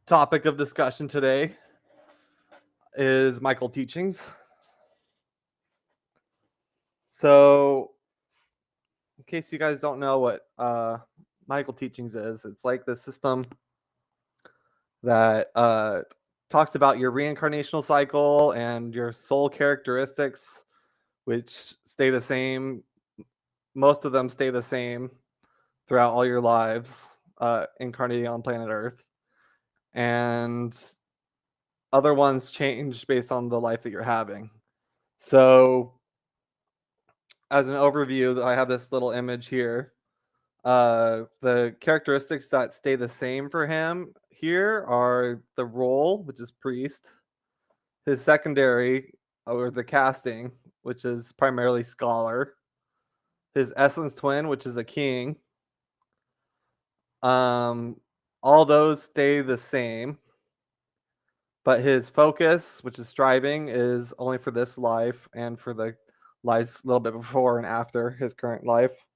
topic of discussion today is Michael teachings. So, in case you guys don't know what Michael teachings is, it's like the system that talks about your reincarnational cycle and your soul characteristics, which stay the same. Most of them stay the same throughout all your lives, incarnating on planet Earth. And other ones change based on the life that you're having. So, as an overview, I have this little image here. The characteristics that stay the same for him here are the role, which is priest, his secondary, or the casting, which is primarily scholar, his essence twin, which is a king. All those stay the same, but his focus, which is striving, is only for this life and for the lives a little bit before and after his current life.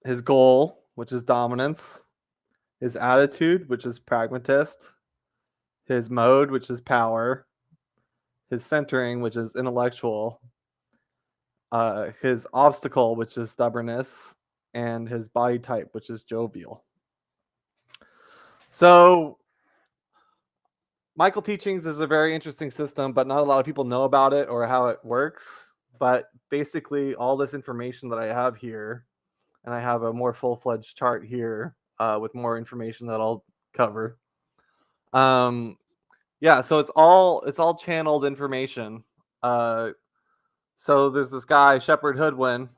His goal, which is dominance, his attitude, which is pragmatist, his mode, which is power, his centering, which is intellectual, his obstacle, which is stubbornness, and his body type, which is jovial. So, Michael Teachings is a very interesting system, but not a lot of people know about it or how it works. But basically, all this information that I have here, and I have a more full-fledged chart here with more information that I'll cover. Yeah, so it's all channeled information. So there's this guy, Shepherd Hoodwin.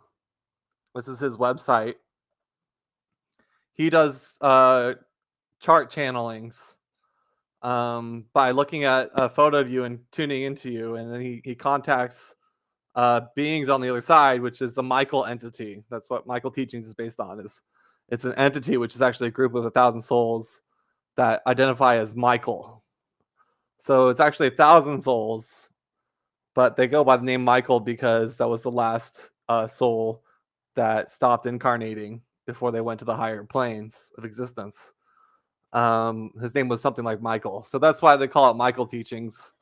This is his website. He does chart channelings by looking at a photo of you and tuning into you, and then he contacts beings on the other side, which is the Michael entity. That's what Michael Teachings is based on. It's an entity which is actually a group of 1,000 souls that identify as Michael. So it's actually 1,000 souls, but they go by the name Michael because that was the last soul that stopped incarnating before they went to the higher planes of existence. His name was something like Michael. So that's why they call it Michael Teachings.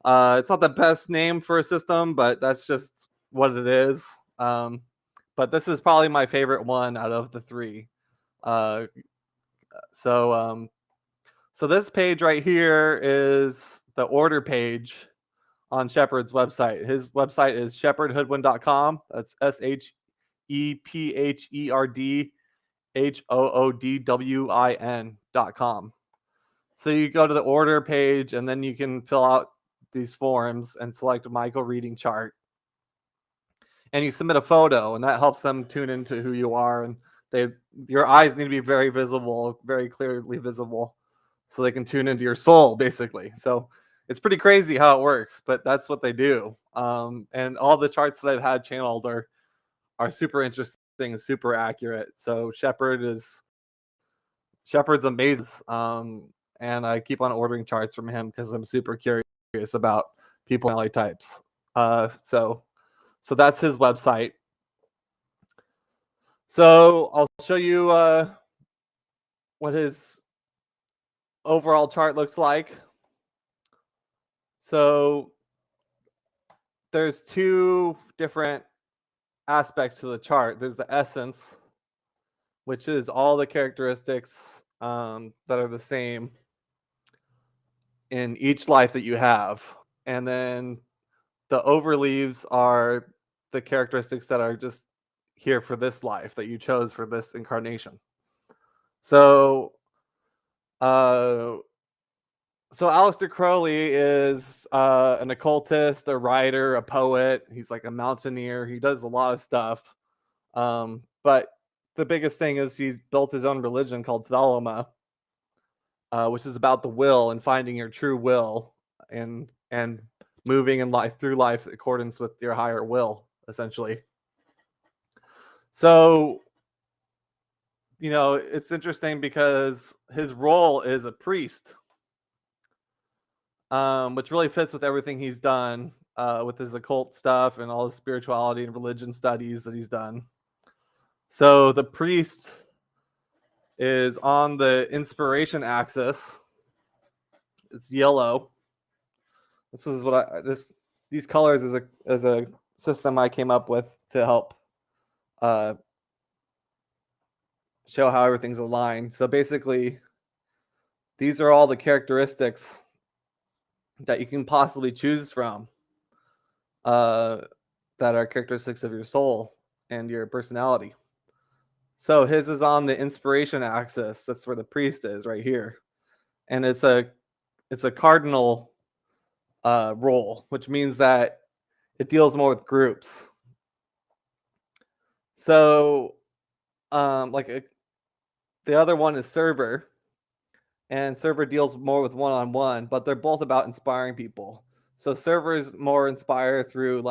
It's not the best name for a system, but that's just what it is. But this is probably my favorite one out of the three. So this page right here is the order page on Shepherd's website. His website is shepherdhoodwin.com. That's SHEPHERDHOODWIN.com. So you go to the order page and then you can fill out these forms and select a Michael reading chart. And you submit a photo, and that helps them tune into who you are. And your eyes need to be very visible, very clearly visible, so they can tune into your soul, basically. So it's pretty crazy how it works, but that's what they do. And all the charts that I've had channeled are super interesting and super accurate. So Shepherd's amazing. And I keep on ordering charts from him because I'm super curious about people and types. So that's his website. So I'll show you what his overall chart looks like. So there's two different aspects to the chart. There's the essence, which is all the characteristics that are the same in each life that you have. And then the overleaves are the characteristics that are just here for this life that you chose for this incarnation. So Aleister Crowley is an occultist, a writer, a poet. He's like a mountaineer. He does a lot of stuff. But the biggest thing is he's built his own religion called Thelema, which is about the will and finding your true will and moving in life through life in accordance with your higher will, essentially. So, it's interesting because his role is a priest, which really fits with everything he's done with his occult stuff and all his spirituality and religion studies that he's done. So the priest is on the inspiration axis. It's yellow. This is what these colors is a system I came up with to help show how everything's aligned. So basically, these are all the characteristics that you can possibly choose from that are characteristics of your soul and your personality. So his is on the inspiration axis. That's where the priest is, right here. And it's a cardinal role, which means that it deals more with groups. So the other one is server, and server deals more with one-on-one, but they're both about inspiring people. So server is more inspired through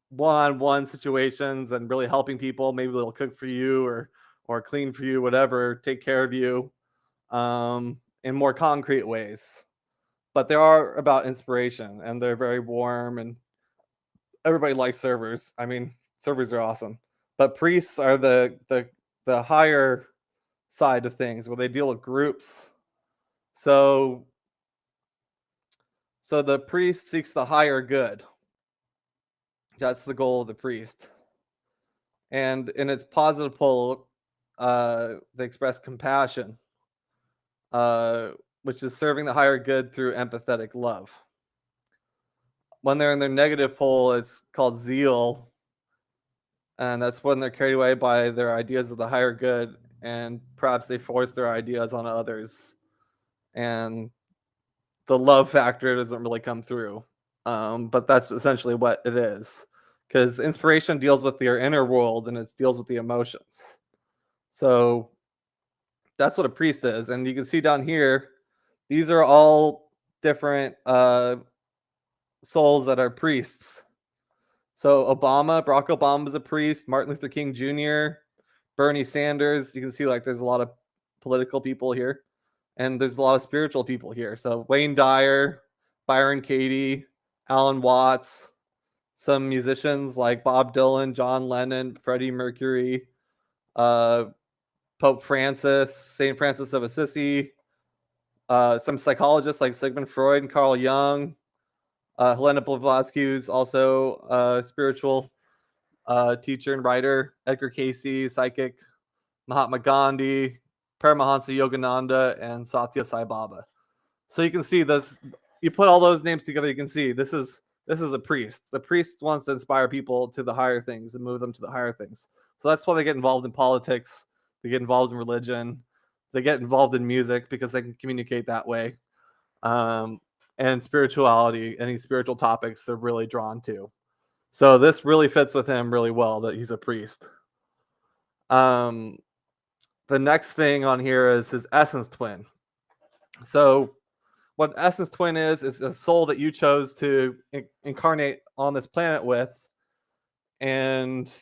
one-on-one situations and really helping people. Maybe they'll cook for you or clean for you, whatever, take care of you in more concrete ways. But they are about inspiration, and they're very warm, and everybody likes servers. I mean, servers are awesome. But priests are the higher side of things, where they deal with groups. So the priest seeks the higher good. That's the goal of the priest. And in its positive pole, they express compassion, which is serving the higher good through empathetic love. When they're in their negative pole, it's called zeal, and that's when they're carried away by their ideas of the higher good, and perhaps they force their ideas on others, and the love factor doesn't really come through. But that's essentially what it is, because inspiration deals with your inner world, and it deals with the emotions. So that's what a priest is. And you can see down here, these are all different souls that are priests. So Barack Obama is a priest, Martin Luther King Jr., Bernie Sanders. You can see there's a lot of political people here, and there's a lot of spiritual people here. So Wayne Dyer, Byron Katie, Alan Watts, some musicians like Bob Dylan, John Lennon, Freddie Mercury, Pope Francis, St. Francis of Assisi, some psychologists like Sigmund Freud and Carl Jung, Helena Blavatsky, who's also a spiritual teacher and writer, Edgar Cayce, psychic, Mahatma Gandhi, Paramahansa Yogananda, and Satya Sai Baba. So you can see this. You put all those names together, you can see this is a priest. The priest wants to inspire people to the higher things and move them to the higher things. So that's why they get involved in politics. They get involved in religion. They get involved in music because they can communicate that way. And spirituality, any spiritual topics they're really drawn to. So this really fits with him really well that he's a priest. The next thing on here is his essence twin. So what essence twin is a soul that you chose to incarnate on this planet with, and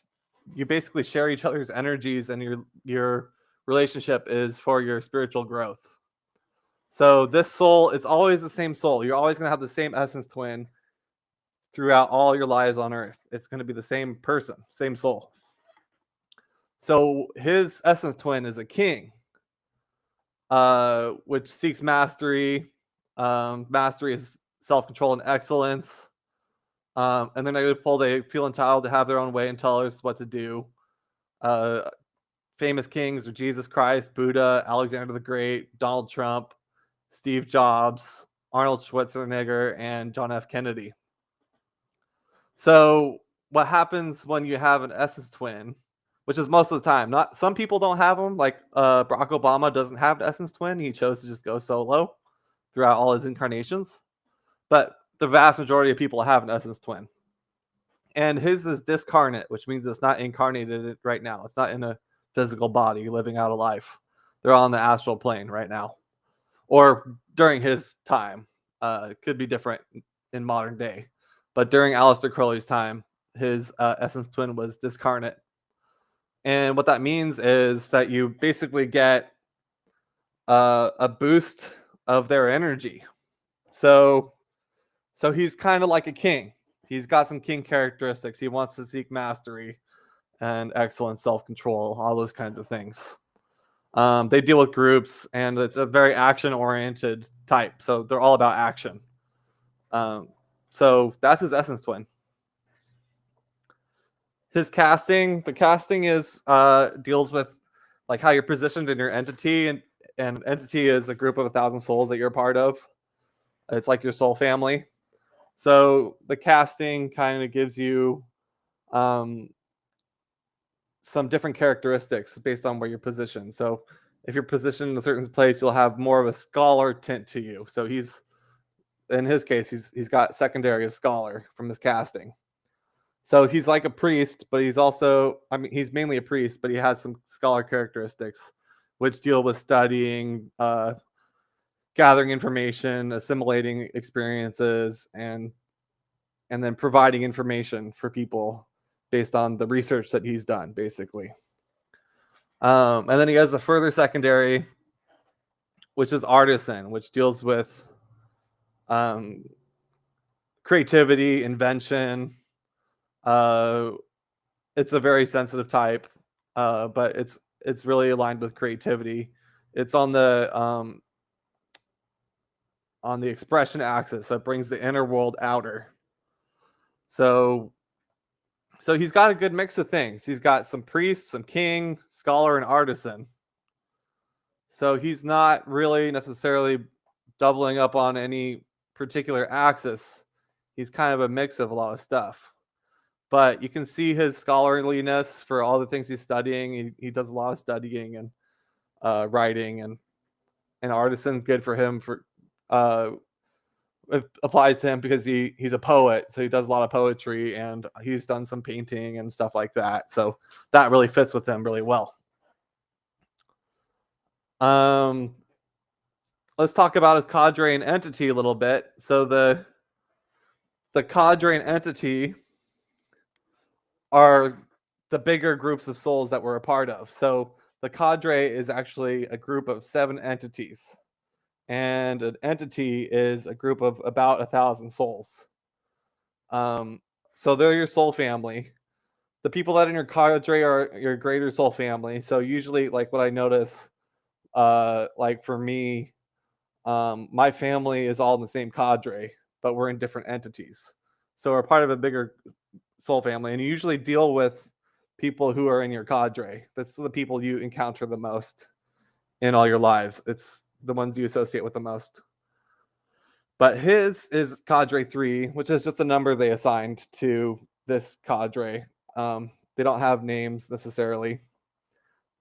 you basically share each other's energies, and your relationship is for your spiritual growth. So this soul, it's always the same soul. You're always going to have the same essence twin throughout all your lives on Earth. It's going to be the same person, same soul. So his essence twin is a king, which seeks mastery. Mastery is self-control and excellence. And then negative pole, they feel entitled to have their own way and tell others what to do. Famous kings are Jesus Christ, Buddha, Alexander the Great, Donald Trump, Steve Jobs, Arnold Schwarzenegger, and John F. Kennedy. So what happens when you have an essence twin, which is most of the time, not some people don't have them, like Barack Obama doesn't have an essence twin. He chose to just go solo throughout all his incarnations. But the vast majority of people have an essence twin. And his is discarnate, which means it's not incarnated right now. It's not in a physical body living out a life. They're on the astral plane right now. Or during his time. It could be different in modern day. But during Aleister Crowley's time, his essence twin was discarnate. And what that means is that you basically get a boost of their energy. So he's kind of like a king. He's got some king characteristics. He wants to seek mastery. and excellence, self-control, all those kinds of things. They deal with groups, and it's a very action-oriented type. So they're all about action. So that's his essence twin. His casting, the casting is deals with like how you're positioned in your entity, and entity is a group of 1,000 souls that you're a part of. It's like your soul family. So the casting kind of gives you some different characteristics based on where you're positioned. So if you're positioned in a certain place, you'll have more of a scholar tint to you. So he's, in his case, he's got secondary of scholar from his casting. So he's like a priest, but he's also, I mean, he's mainly a priest, but he has some scholar characteristics, which deal with studying, gathering information, assimilating experiences, and then providing information for people based on the research that he's done, basically. And then he has a further secondary, which is artisan, which deals with creativity, invention. It's a very sensitive type, but it's really aligned with creativity. It's on the expression axis, so it brings the inner world outer. So he's got a good mix of things. He's got some priest, some king, scholar, and artisan. So he's not really necessarily doubling up on any particular axis. He's kind of a mix of a lot of stuff. But you can see his scholarliness for all the things he's studying. He does a lot of studying and writing, and artisan's good for him. For it applies to him because he's a poet, so he does a lot of poetry, and he's done some painting and stuff like that. So that really fits with him really well. Let's talk about his cadre and entity a little bit. So the cadre and entity are the bigger groups of souls that we're a part of. So the cadre is actually a group of 7 entities, and an entity is a group of about 1,000 souls. So they're your soul family. The people that are in your cadre are your greater soul family. So usually, like what I notice, like for me, my family is all in the same cadre, but we're in different entities. So we're part of a bigger soul family, and you usually deal with people who are in your cadre. That's the people you encounter the most in all your lives. It's the ones you associate with the most. But his is cadre 3, which is just a number they assigned to this cadre. They don't have names necessarily,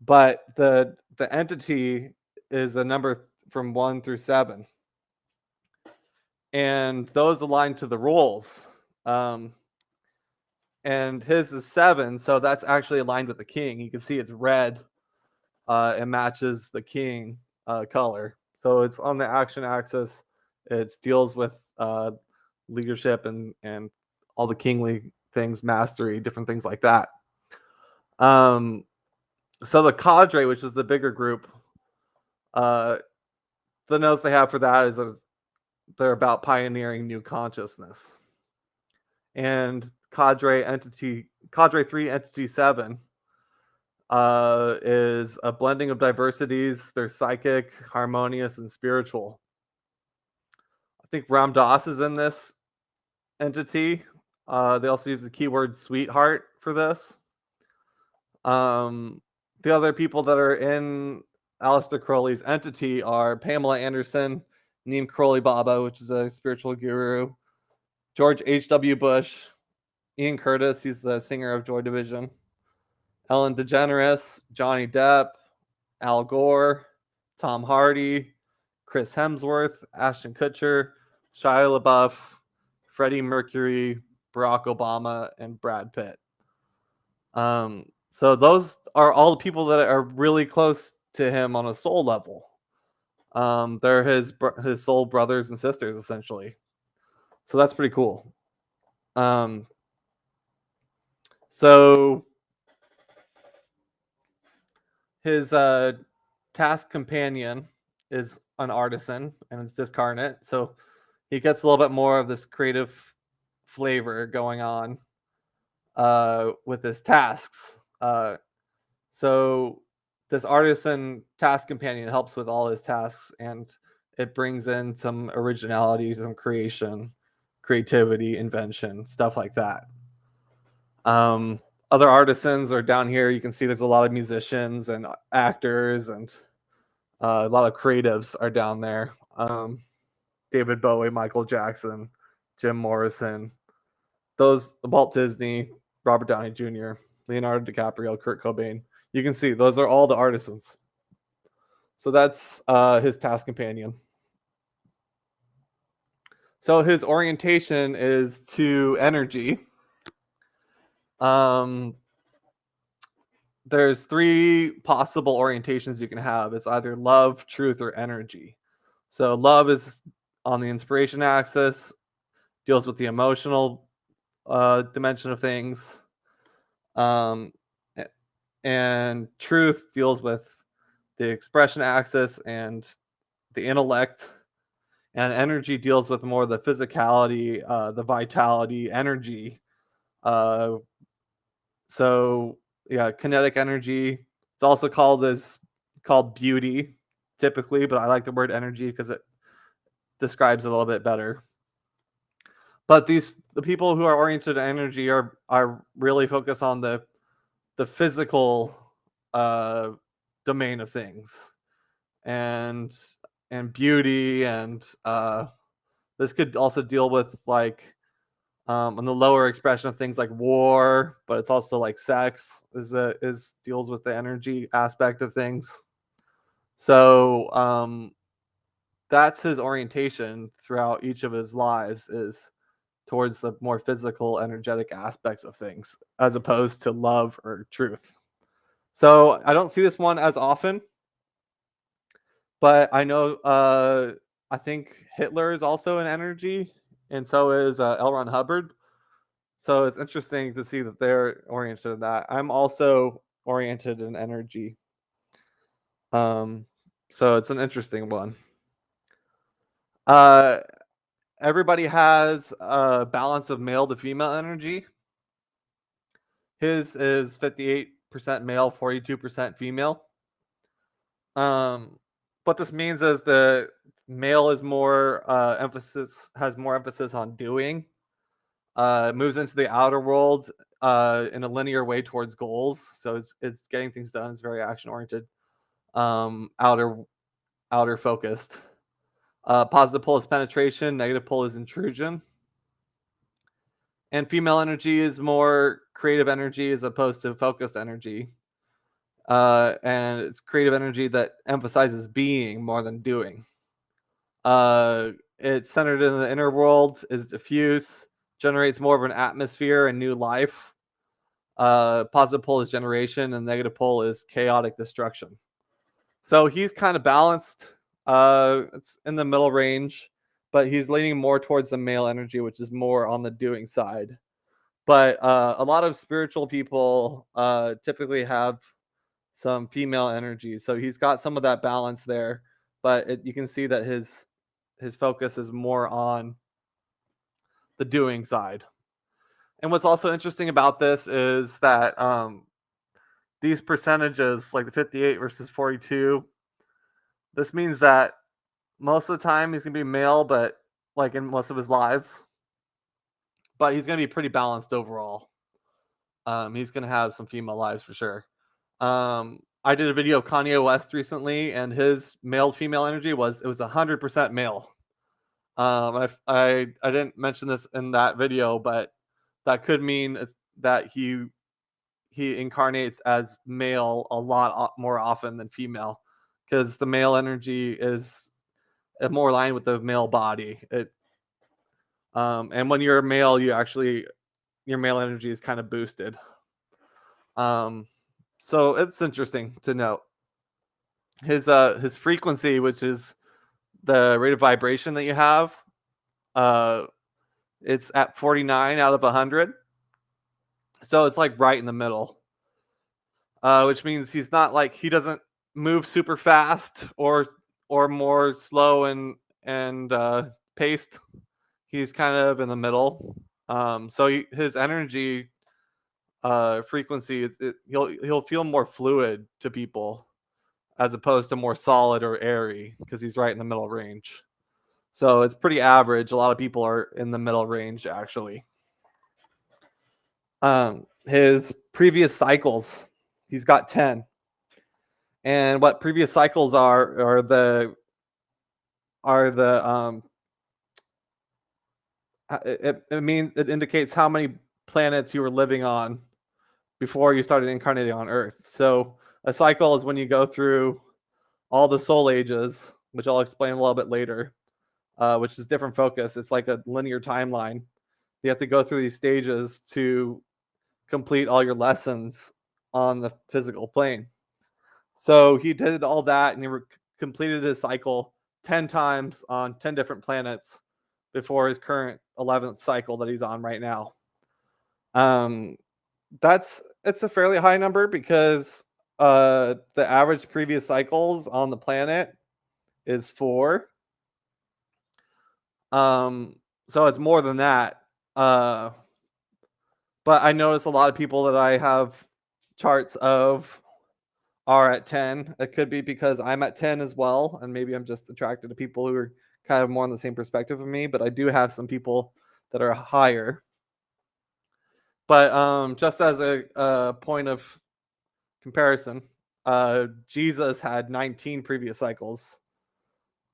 but the entity is a number from 1 through 7, and those align to the roles. And his is 7, so that's actually aligned with the king. You can see it's red. It matches the king color, so it's on the action axis. It deals with leadership and all the kingly things, mastery, different things like that. So the cadre, which is the bigger group, the notes they have for that is that they're about pioneering new consciousness. And cadre 3, entity 7 is a blending of diversities. They're psychic, harmonious, and spiritual. I think Ram Dass is in this entity. They also use the keyword sweetheart for this. The other people that are in Aleister Crowley's entity are Pamela Anderson, Neem Crowley Baba, which is a spiritual guru, George H.W. Bush, Ian Curtis, he's the singer of Joy Division, Ellen DeGeneres, Johnny Depp, Al Gore, Tom Hardy, Chris Hemsworth, Ashton Kutcher, Shia LaBeouf, Freddie Mercury, Barack Obama, and Brad Pitt. So those are all the people that are really close to him on a soul level. They're his soul brothers and sisters, essentially. So that's pretty cool. So his task companion is an artisan, and it's discarnate. So he gets a little bit more of this creative flavor going on with his tasks. So this artisan task companion helps with all his tasks, and it brings in some originality, some creativity, invention, stuff like that. Other artisans are down here. You can see there's a lot of musicians and actors, and a lot of creatives are down there. David Bowie, Michael Jackson, Jim Morrison, those Walt Disney, Robert Downey Jr., Leonardo DiCaprio, Kurt Cobain. You can see those are all the artisans. So that's his task companion. So his orientation is to energy. There's three possible orientations you can have. It's either love, truth, or energy. So love is on the inspiration axis, deals with the emotional dimension of things. And truth deals with the expression axis and the intellect. And energy deals with more the physicality, the vitality, energy. So yeah, kinetic energy. It's also called beauty typically, but I like the word energy because it describes it a little bit better. But the people who are oriented to energy are really focused on the physical domain of things, and beauty, and this could also deal with like on the lower expression of things like war, but it's also like sex is deals with the energy aspect of things. So that's his orientation throughout each of his lives, is towards the more physical, energetic aspects of things, as opposed to love or truth. So I don't see this one as often, but I know I think Hitler is also an energy, and so is L. Ron Hubbard. So it's interesting to see that they're oriented in that. I'm also oriented in energy. So it's an interesting one. Everybody has a balance of male to female energy. His is 58% male, 42% female. What this means is the male is more has more emphasis on doing. Moves into the outer world in a linear way towards goals. So it's getting things done. It's very action oriented. Outer focused. Positive pole is penetration. Negative pole is intrusion. And female energy is more creative energy as opposed to focused energy. And it's creative energy that emphasizes being more than doing. It's centered in the inner world, is diffuse, generates more of an atmosphere and new life. Positive pole is generation, and negative pole is chaotic destruction. So he's kind of balanced. It's in the middle range, but he's leaning more towards the male energy, which is more on the doing side. But a lot of spiritual people typically have some female energy, so he's got some of that balance there. But you can see that his focus is more on the doing side. And what's also interesting about this is that these percentages, like the 58 versus 42, this means that most of the time he's going to be male, but like in most of his lives, but he's going to be pretty balanced overall. He's going to have some female lives for sure. I did a video of Kanye West recently, and his male female energy was 100% male. I didn't mention this in that video, but that could mean that he incarnates as male a lot more often than female, because the male energy is more aligned with the male body. And when you're a male, your male energy is kind of boosted. So it's interesting to note his frequency, which is the rate of vibration that you have. It's at 49 out of 100. So it's like right in the middle, which means he's not like, he doesn't move super fast or more slow and paced. He's kind of in the middle. So his energy frequency, he'll feel more fluid to people as opposed to more solid or airy because he's right in the middle range. So it's pretty average. A lot of people are in the middle range actually. His previous cycles, he's got 10. And what previous cycles are the it means it indicates how many planets you were living on before you started incarnating on Earth. So a cycle is when you go through all the soul ages, which I'll explain a little bit later, which is different focus. It's like a linear timeline. You have to go through these stages to complete all your lessons on the physical plane. So he did all that and he completed his cycle 10 times on 10 different planets before his current 11th cycle that he's on right now. It's a fairly high number because the average previous cycles on the planet is 4. So it's more than that. But I notice a lot of people that I have charts of are at 10. It could be because I'm at 10 as well, and maybe I'm just attracted to people who are kind of more on the same perspective of me, but I do have some people that are higher. But just as a point of comparison, Jesus had 19 previous cycles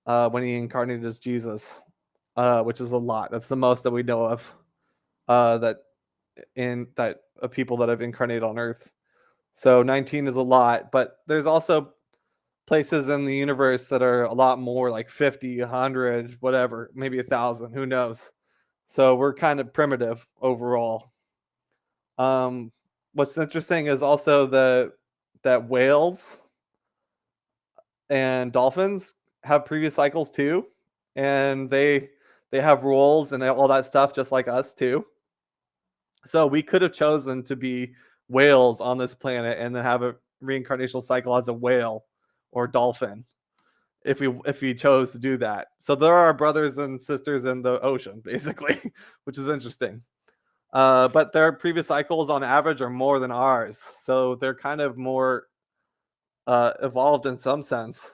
when he incarnated as Jesus, which is a lot. That's the most that we know of of people that have incarnated on Earth. So 19 is a lot, but there's also places in the universe that are a lot more, like 50, 100, whatever, maybe 1,000, who knows. So we're kind of primitive overall. What's interesting is also that whales and dolphins have previous cycles too, and they have roles and all that stuff just like us too. So we could have chosen to be whales on this planet and then have a reincarnational cycle as a whale or dolphin if we chose to do that. So there are brothers and sisters in the ocean basically, which is interesting. But their previous cycles on average are more than ours, so they're kind of more evolved in some sense.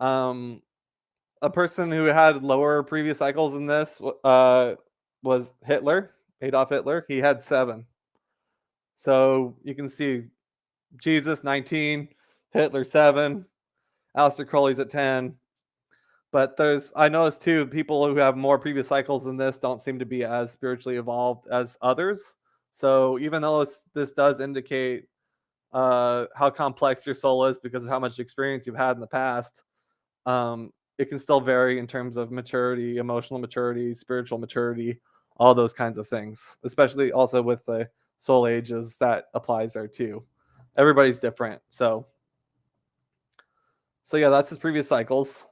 A person who had lower previous cycles than this was Hitler, Adolf Hitler. He had 7. So you can see Jesus 19, Hitler 7, Aleister Crowley's at 10. But I noticed too, people who have more previous cycles than this don't seem to be as spiritually evolved as others. So even though this does indicate how complex your soul is because of how much experience you've had in the past, it can still vary in terms of maturity, emotional maturity, spiritual maturity, all those kinds of things, especially also with the soul ages that applies there too. Everybody's different. So yeah, that's his previous cycles.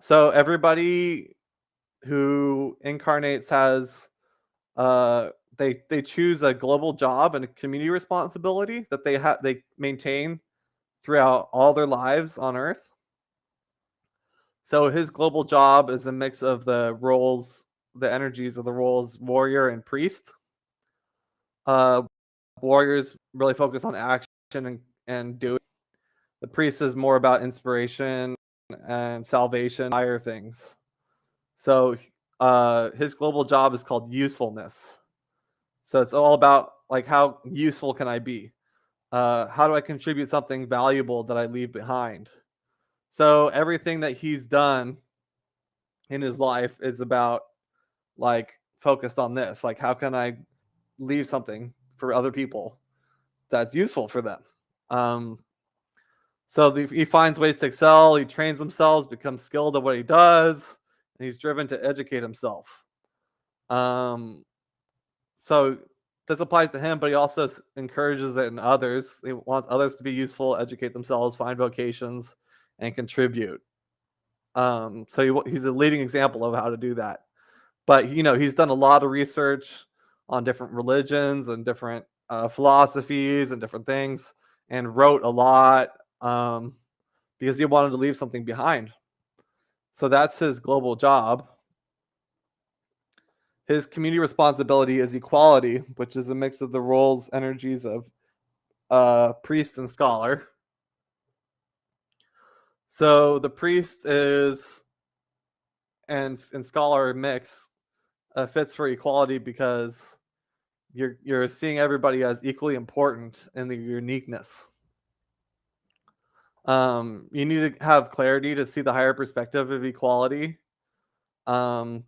So everybody who incarnates has they choose a global job and a community responsibility that they maintain throughout all their lives on Earth. So his global job is a mix of the roles, the energies of the roles warrior and priest. Warriors really focus on action and doing. The priest is more about inspiration and salvation, higher things. So his global job is called usefulness. So it's all about like how useful can I be? How do I contribute something valuable that I leave behind? So everything that he's done in his life is about like focused on this. Like how can I leave something for other people that's useful for them? So he finds ways to excel. He trains himself, becomes skilled at what he does, and he's driven to educate himself. So this applies to him, but he also encourages it in others. He wants others to be useful, educate themselves, find vocations, and contribute. So he's a leading example of how to do that. But he's done a lot of research on different religions and different philosophies and different things, and wrote a lot because he wanted to leave something behind. So that's his global job. His community responsibility is equality, which is a mix of the roles, energies of priest and scholar. So the priest is and scholar mix fits for equality because you're seeing everybody as equally important in their uniqueness. You need to have clarity to see the higher perspective of equality. Um,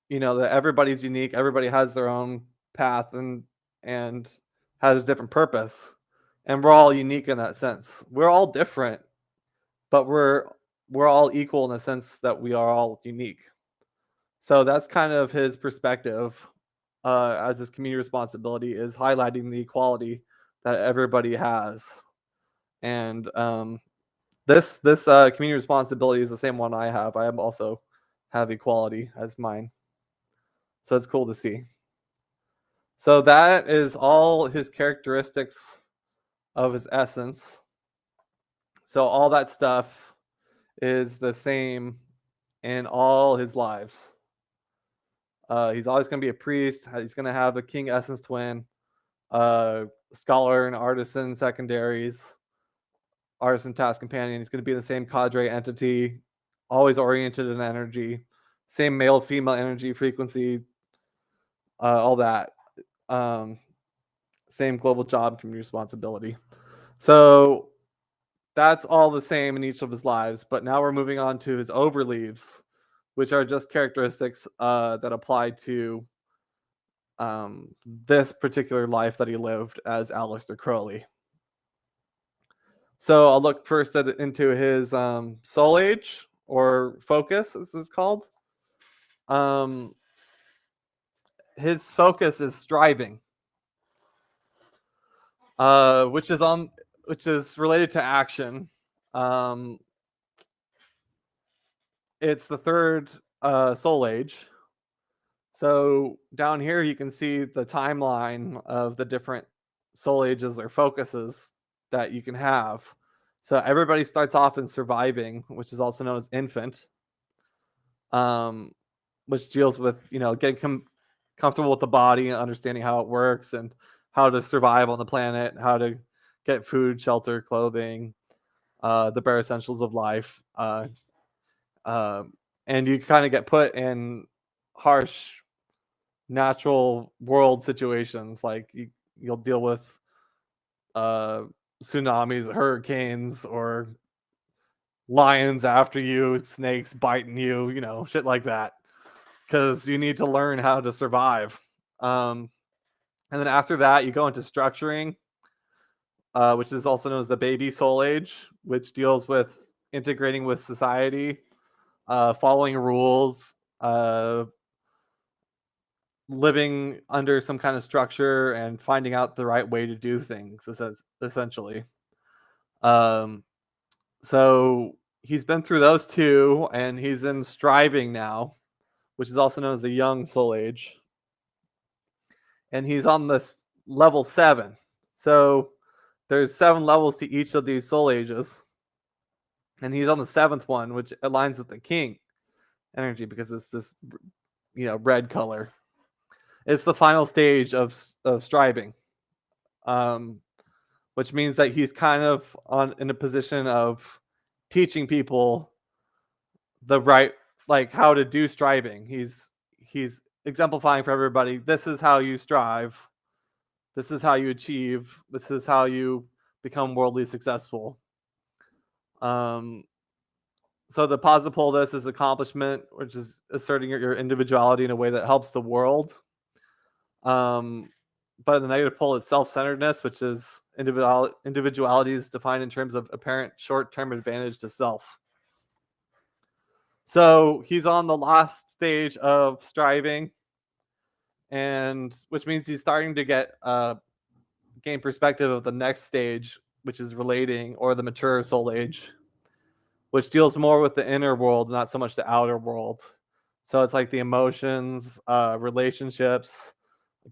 that everybody's unique, everybody has their own path and has a different purpose, and we're all unique in that sense. We're all different, but we're all equal in the sense that we are all unique. So that's kind of his perspective, as his community responsibility is highlighting the equality that everybody has. And this community responsibility is the same one I have. I also have equality as mine. So it's cool to see. So that is all his characteristics of his essence. So all that stuff is the same in all his lives. He's always going to be a priest. He's going to have a king essence twin, scholar and artisan secondaries, artisan task companion. He's going to be the same cadre entity, always oriented in energy, same male female energy frequency, all that. Same global job, community responsibility. So that's all the same in each of his lives. But now we're moving on to his overleaves, which are just characteristics that apply to this particular life that he lived as Aleister Crowley. So I'll look first into his soul age or focus, as it's called. His focus is striving, which is related to action. It's the third soul age. So down here you can see the timeline of the different soul ages or focuses that you can have. So everybody starts off in surviving, which is also known as infant, which deals with getting comfortable with the body and understanding how it works and how to survive on the planet, how to get food, shelter, clothing, the bare essentials of life. And you kind of get put in harsh natural world situations, like you'll deal with tsunamis, hurricanes, or lions after you, snakes biting you, shit like that, because you need to learn how to survive. And then after that you go into structuring, which is also known as the baby soul age, which deals with integrating with society, following rules, living under some kind of structure and finding out the right way to do things, essentially. So he's been through those two, and he's in striving now, which is also known as the young soul age. And he's on this level 7. So there's 7 levels to each of these soul ages. And he's on the 7th one, which aligns with the king energy because it's this, red color. It's the final stage of striving, which means that he's kind of in a position of teaching people the right, like, how to do striving. He's exemplifying for everybody. This is how you strive. This is how you achieve. This is how you become worldly successful. So the positive pole of this is accomplishment, which is asserting your individuality in a way that helps the world. But the negative pole is self-centeredness, which is individuality is defined in terms of apparent short-term advantage to self. So he's on the last stage of striving, and which means he's starting to gain perspective of the next stage, which is relating, or the mature soul age, which deals more with the inner world, not so much the outer world. So it's like the emotions, relationships,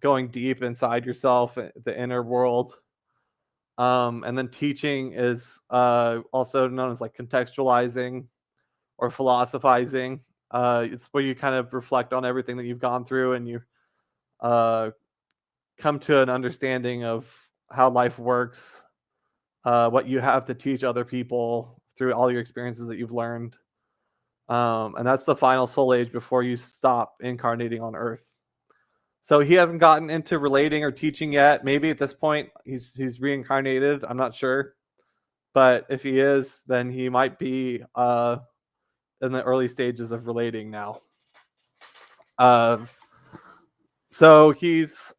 going deep inside yourself, the inner world. And then teaching is also known as like contextualizing or philosophizing. It's where you kind of reflect on everything that you've gone through, and you uh, come to an understanding of how life works, what you have to teach other people through all your experiences that you've learned. And that's the final soul age before you stop incarnating on Earth. So he hasn't gotten into relating or teaching yet. Maybe at this point he's reincarnated. I'm not sure, but if he is, then he might be in the early stages of relating now. So he's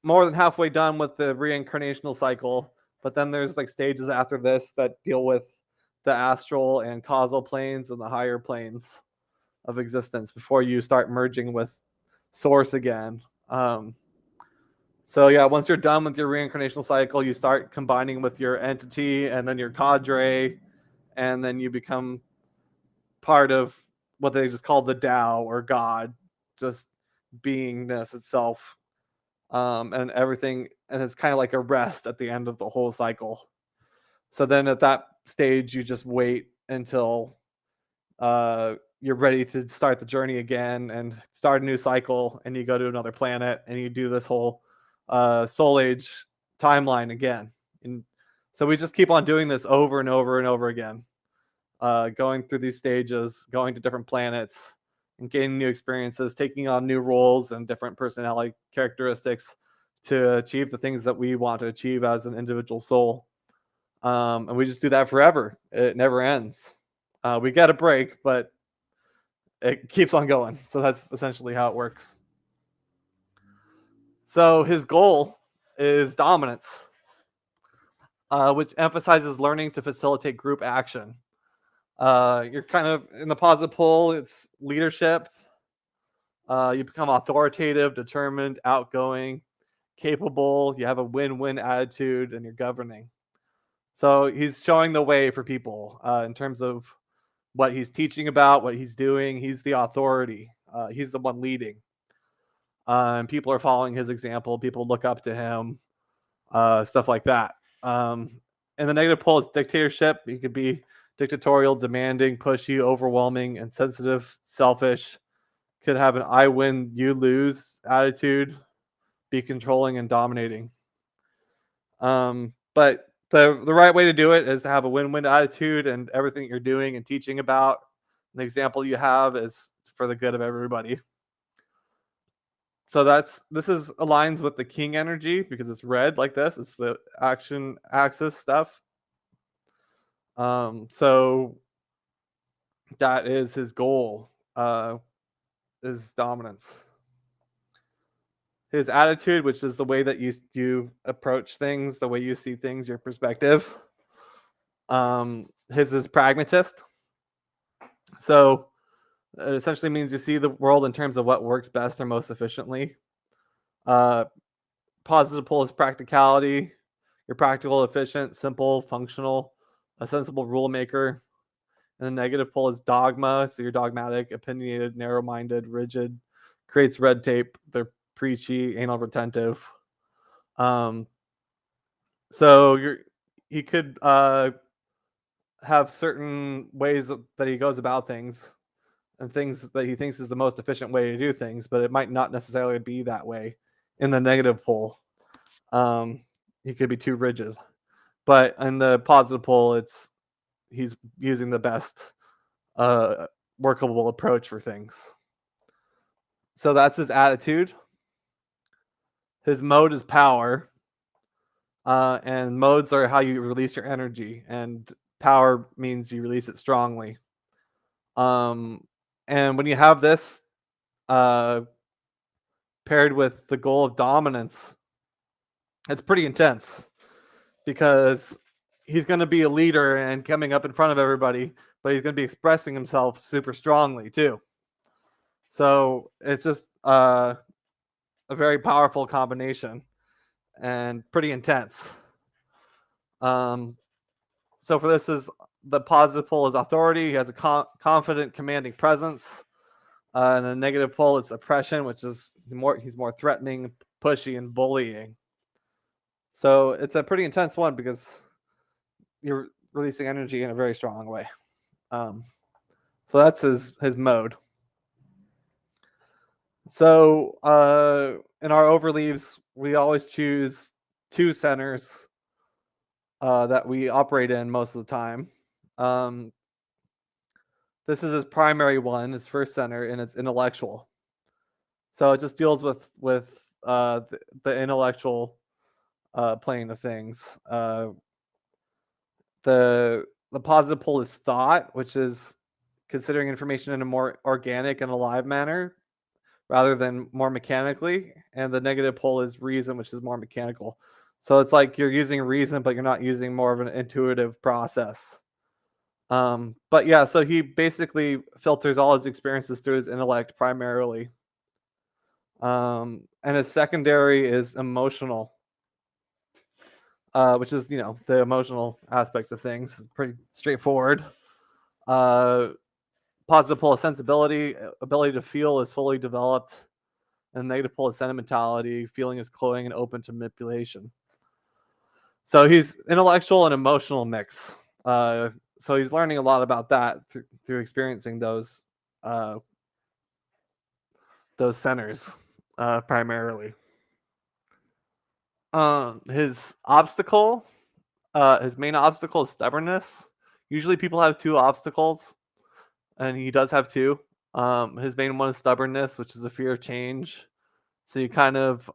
more than halfway done with the reincarnational cycle, but then there's like stages after this that deal with the astral and causal planes and the higher planes of existence before you start merging with source again. So yeah, once you're done with your reincarnational cycle, you start combining with your entity and then your cadre, and then you become part of what they just call the Tao or God, just beingness itself. And everything, and it's kind of like a rest at the end of the whole cycle. So then at that stage, you just wait until you're ready to start the journey again and start a new cycle, and you go to another planet and you do this whole soul age timeline again. And so we just keep on doing this over and over and over again, going through these stages, going to different planets and gaining new experiences, taking on new roles and different personality characteristics to achieve the things that we want to achieve as an individual soul. And we just do that forever. It never ends. We get a break, but it keeps on going. So that's essentially how it works. So his goal is dominance, which emphasizes learning to facilitate group action. You're kind of in the positive pole, it's leadership. You become authoritative, determined, outgoing, capable. You have a win-win attitude, and you're governing. So he's showing the way for people in terms of what he's teaching about, what he's doing. He's the authority. He's the one leading. And people are following his example. People look up to him, stuff like that. And the negative pole is dictatorship. He could be dictatorial, demanding, pushy, overwhelming, insensitive, selfish. Could have an I win, you lose attitude, be controlling and dominating. But the right way to do it is to have a win-win attitude, and everything you're doing and teaching about, the example you have is for the good of everybody. So this aligns with the king energy because it's red like this. It's the action axis stuff. So that is his goal, is dominance. His attitude, which is the way that you approach things, the way you see things, your perspective. His is pragmatist. So it essentially means you see the world in terms of what works best or most efficiently. Positive pole is practicality. You're practical, efficient, simple, functional, a sensible rule maker. And the negative pole is dogma. So you're dogmatic, opinionated, narrow-minded, rigid, creates red tape. They're preachy, anal retentive. So he could have certain ways that he goes about things and things that he thinks is the most efficient way to do things, but it might not necessarily be that way in the negative pole. He could be too rigid, but in the positive pole, he's using the best workable approach for things. So that's his attitude. His mode is power. And modes are how you release your energy, and power means you release it strongly. And when you have this paired with the goal of dominance, it's pretty intense because he's going to be a leader and coming up in front of everybody, but he's going to be expressing himself super strongly too. So it's just a very powerful combination and pretty intense. So for this is the positive pole is authority. He has a confident, commanding presence. And the negative pole is oppression, which is he's more threatening, pushy, and bullying. So it's a pretty intense one because you're releasing energy in a very strong way. So that's his mode. So in our overleaves, we always choose two centers that we operate in most of the time. Um, this is his primary one, his first center, and it's intellectual. So it just deals with the intellectual plane of things. The positive pole is thought, which is considering information in a more organic and alive manner rather than more mechanically. And the negative pole is reason, which is more mechanical. So it's like you're using reason, but you're not using more of an intuitive process. But yeah, so he basically filters all his experiences through his intellect primarily. And his secondary is emotional, which is, the emotional aspects of things. It's pretty straightforward. Uh, Positive pole is sensibility, ability to feel is fully developed. And negative pole is sentimentality, feeling is cloying and open to manipulation. So he's intellectual and emotional mix. So he's learning a lot about that through experiencing uh, those centers primarily. His obstacle, his main obstacle is stubbornness. Usually people have two obstacles, and he does have two. His main one is stubbornness, which is a fear of change. So you kind of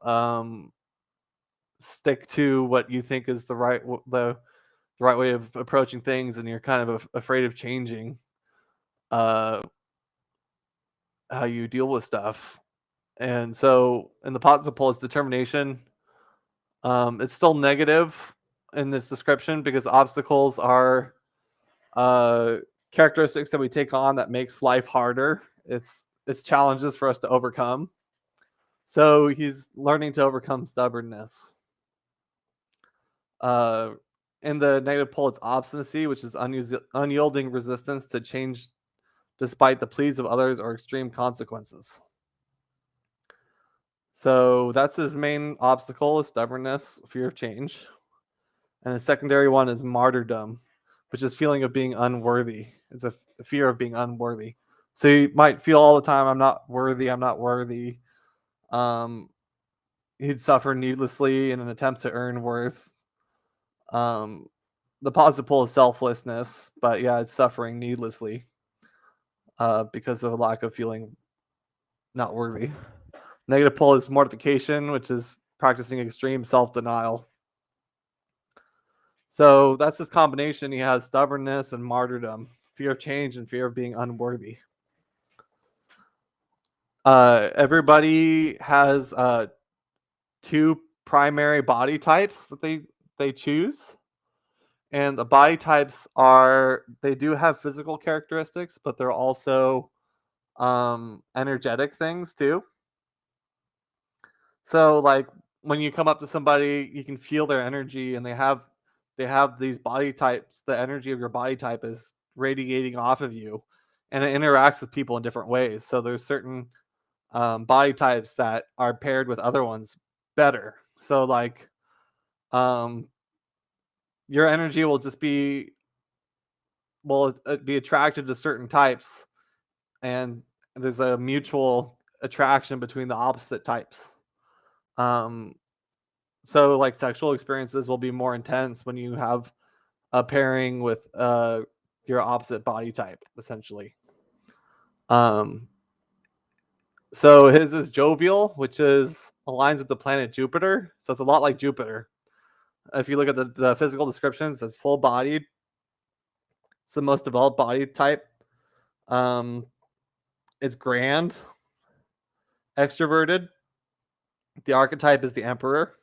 stick to what you think is the right way of approaching things, and you're kind of afraid of changing uh, how you deal with stuff. And so, in the positive pole is determination. It's still negative in this description because obstacles are uh, characteristics that we take on that makes life harder. It's challenges for us to overcome. So he's learning to overcome stubbornness. Uh, in the negative pole, it's obstinacy, which is unyielding resistance to change despite the pleas of others or extreme consequences. So that's his main obstacle is stubbornness, fear of change. And his secondary one is martyrdom, which is feeling of being unworthy. It's a fear of being unworthy. So you might feel all the time, I'm not worthy, I'm not worthy. Um, he'd suffer needlessly in an attempt to earn worth. Um, the positive pole is selflessness, but yeah, it's suffering needlessly because of a lack of feeling not worthy. Negative pole is mortification, which is practicing extreme self-denial. So that's his combination. He has stubbornness and martyrdom, fear of change and fear of being unworthy. Everybody has two primary body types that they choose. And the body types they do have physical characteristics, but they're also energetic things too. So like when you come up to somebody, you can feel their energy, and they have these body types. The energy of your body type is radiating off of you, and it interacts with people in different ways. So there's certain body types that are paired with other ones better. So like um, your energy will just be attracted to certain types, and there's a mutual attraction between the opposite types. Um, so like sexual experiences will be more intense when you have a pairing with your opposite body type, essentially. Um, so his is jovial, which is aligns with the planet Jupiter. So it's a lot like Jupiter. If you look at the physical descriptions, it's full bodied. It's the most developed body type. Um, it's grand, extroverted. The archetype is the emperor.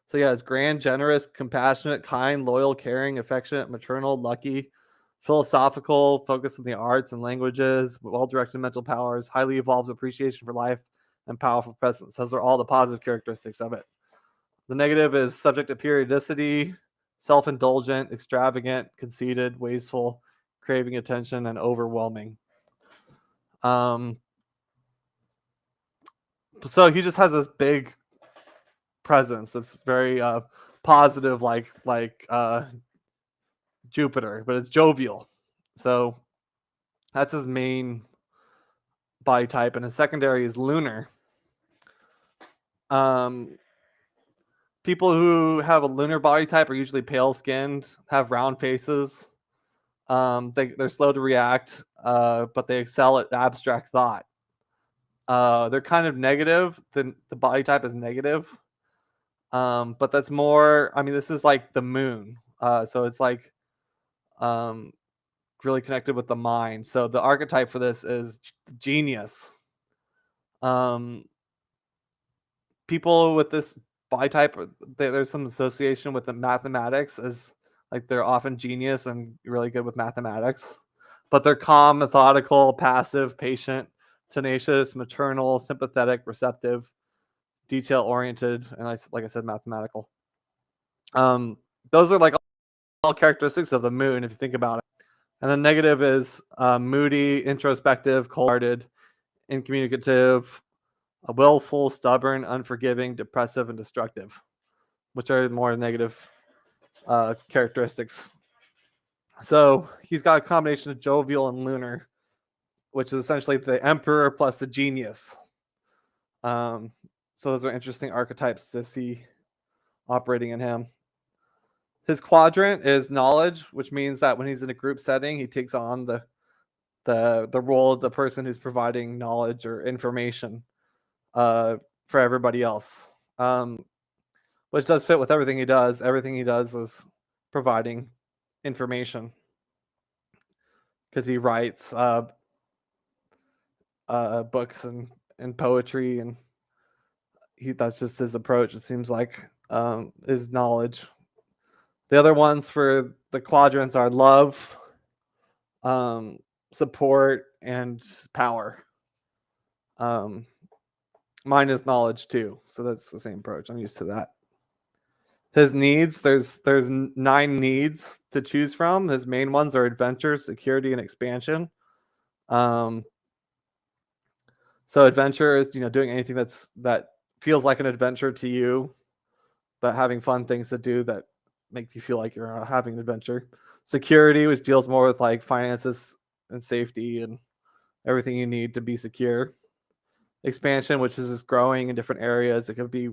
So yeah, it's grand, generous, compassionate, kind, loyal, caring, affectionate, maternal, lucky, philosophical, focused on the arts and languages, well-directed mental powers, highly evolved appreciation for life, and powerful presence. Those are all the positive characteristics of it. The negative is subject to periodicity, self-indulgent, extravagant, conceited, wasteful, craving attention, and overwhelming. So he just has this big presence that's very positive, like Jupiter, but it's jovial. So that's his main body type, and his secondary is lunar. People who have a lunar body type are usually pale skinned, have round faces. They're slow to react, but they excel at abstract thought. They're kind of negative. The body type is negative. But that's more, I mean, this is like the moon. So it's like really connected with the mind. So the archetype for this is genius. People with this body type, there's some association with the mathematics, as like they're often genius and really good with mathematics. But they're calm, methodical, passive, patient, tenacious, maternal, sympathetic, receptive, detail oriented, and like I said, mathematical. Those are like all characteristics of the moon if you think about it. And then negative is moody, introspective, cold-hearted, incommunicative, willful, stubborn, unforgiving, depressive, and destructive, which are more negative characteristics. So he's got a combination of jovial and lunar, which is essentially the emperor plus the genius. So those are interesting archetypes to see operating in him. His quadrant is knowledge, which means that when he's in a group setting, he takes on the role of the person who's providing knowledge or information for everybody else, which does fit with everything he does. Everything he does is providing information because he writes books and poetry, and that's just his approach. It seems like is knowledge. The other ones for the quadrants are love, support, and power. Mine is knowledge too, so that's the same approach. I'm used to that. His needs, there's 9 needs to choose from. His main ones are adventure, security, and expansion. So adventure is, doing anything that feels like an adventure to you, but having fun things to do that make you feel like you're having an adventure. Security, which deals more with like finances and safety and everything you need to be secure. Expansion, which is just growing in different areas. It could be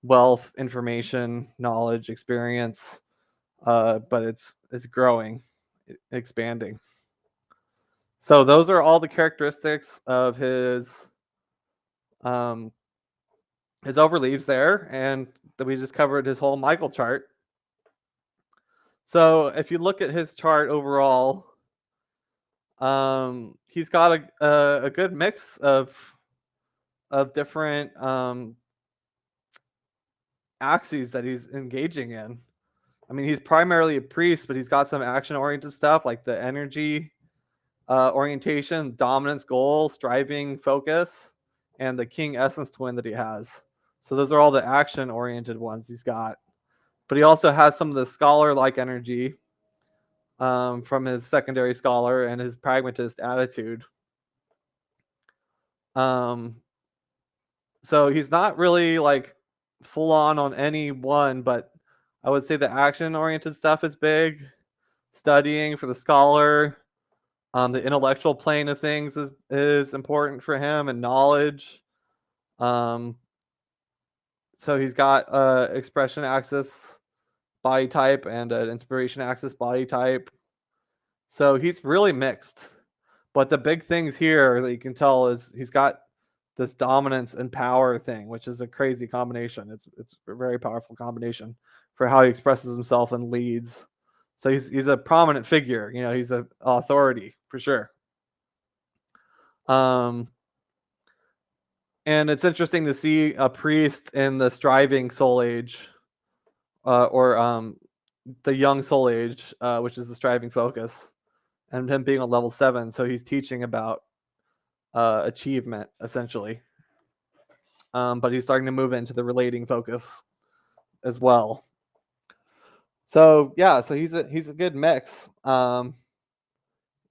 wealth, information, knowledge, experience, but it's growing, expanding. So those are all the characteristics of his overleaves there, and we just covered his whole Michael chart. So if you look at his chart overall, he's got a good mix of different axes that he's engaging in. I mean, he's primarily a priest, but he's got some action-oriented stuff like the energy orientation, dominance, goal, striving, focus, and the king essence twin that he has. So those are all the action-oriented ones he's got. But he also has some of the scholar-like energy from his secondary scholar and his pragmatist attitude. So he's not really like full on any one, but I would say the action-oriented stuff is big. Studying for the scholar, the intellectual plane of things is important for him, and knowledge. So he's got expression axis body type and an inspiration axis body type. So he's really mixed. But the big things here that you can tell is he's got this dominance and power thing, which is a crazy combination. It's a very powerful combination for how he expresses himself and leads. So he's a prominent figure. He's an authority for sure. And it's interesting to see a priest in the striving soul age, or the young soul age, which is the striving focus, and him being on level 7. So he's teaching about achievement essentially. But he's starting to move into the relating focus as well. So yeah, so he's a good mix.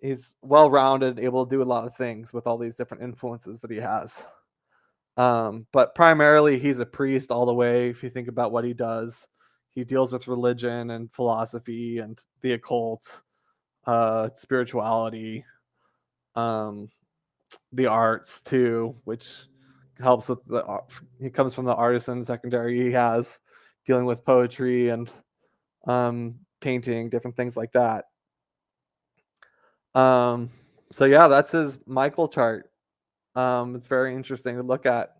He's well-rounded, able to do a lot of things with all these different influences that he has. But primarily he's a priest all the way. If you think about what he does, he deals with religion and philosophy and the occult, spirituality, the arts too, which helps with he comes from the artisan secondary he has, dealing with poetry and painting, different things like that. So yeah, that's his Michael chart. It's very interesting to look at.